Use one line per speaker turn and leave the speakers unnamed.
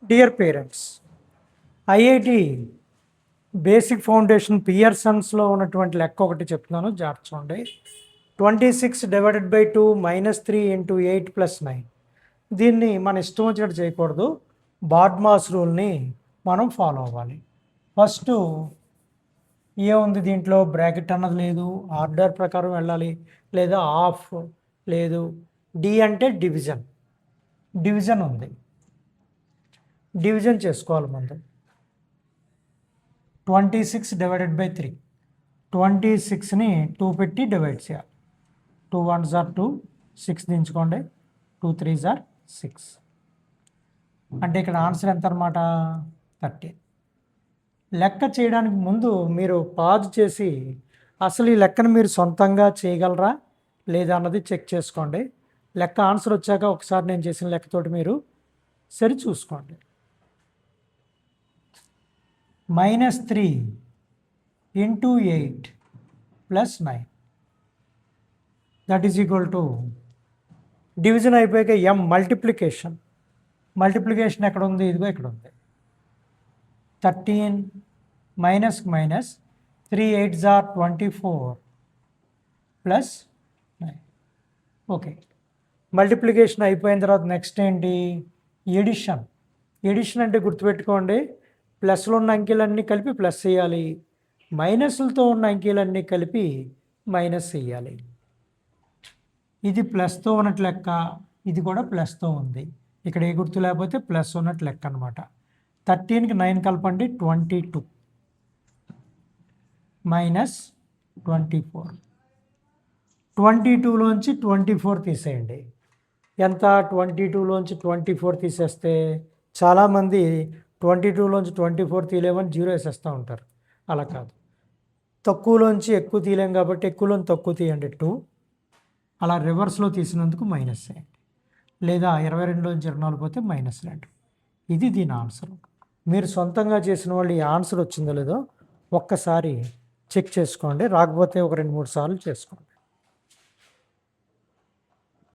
Dear parents, IIT basic foundation పియర్సన్స్లో ఉన్నటువంటి లెక్క ఒకటి చెప్తున్నాను, జాగ్రత్త చూడండి. 26/2 -3 × 8 + 9. దీన్ని మన ఇష్టం వచ్చినట్టు చేయకూడదు, బార్డ్మాస్ రూల్ని మనం ఫాలో అవ్వాలి. ఫస్ట్ ఏముంది దీంట్లో, బ్రాకెట్ అన్నది లేదు, ఆర్డర్ ప్రకారం వెళ్ళాలి, లేదా ఆఫ్ లేదు. డి అంటే డివిజన్ ఉంది, డివిజన్ చేసుకోవాలి ముందు. 26/3, 26ని 2 పెట్టి డివైడ్ చేయాలి. 2 1s are 2, 6 దించుకోండి, 2 3s are 6. అంటే ఇక్కడ ఆన్సర్ ఎంత అన్నమాట, 13. లెక్క చేయడానికి ముందు మీరు పాజ్ చేసి అసలు ఈ లెక్కను మీరు సొంతంగా చేయగలరా లేదా అన్నది చెక్ చేసుకోండి. లెక్క ఆన్సర్ వచ్చాక ఒకసారి నేను చేసిన లెక్కతోటి మీరు సరి చూసుకోండి. -3 × 8 + 9 that is equal to, division అయిపోయాక మల్టిప్లికేషన్ ఎక్కడ ఉంది, ఇదిగో ఇక్కడ ఉంది. 13 - 3 8s are 24 + 9. ఓకే, మల్టిప్లికేషన్ అయిపోయిన తర్వాత నెక్స్ట్ ఏంటి, ఎడిషన్ అంటే గుర్తుపెట్టుకోండి, ప్లస్లో ఉన్న అంకెలన్నీ కలిపి ప్లస్ చేయాలి, మైనస్లతో ఉన్న అంకెలన్నీ కలిపి మైనస్ చేయాలి. ఇది ప్లస్తో ఉన్నట్టు లెక్క, ఇది కూడా ప్లస్తో ఉంది, ఇక్కడ ఏ గుర్తు లేకపోతే ప్లస్ ఉన్నట్టు లెక్క అనమాట. 13కి 9 కలపండి, 22 - 24. 22లోంచి 24 తీసేయండి. ఎంత, 22లోంచి 24 తీసేస్తే చాలామంది 22లోంచి 24 తీయలేమని 0 వేసేస్తూ ఉంటారు. అలా కాదు, తక్కువలోంచి ఎక్కువ తీయలేం కాబట్టి ఎక్కువలోంచి తక్కువ తీయండి, 2. అలా రివర్స్లో తీసినందుకు మైనస్ చేయండి, లేదా 22లోంచి 24 పోతే -2. ఇది దీని ఆన్సర్. మీరు సొంతంగా చేసిన వాళ్ళు ఈ ఆన్సర్ వచ్చిందో లేదో ఒక్కసారి చెక్ చేసుకోండి, రాకపోతే ఒక 2-3 సార్లు చేసుకోండి.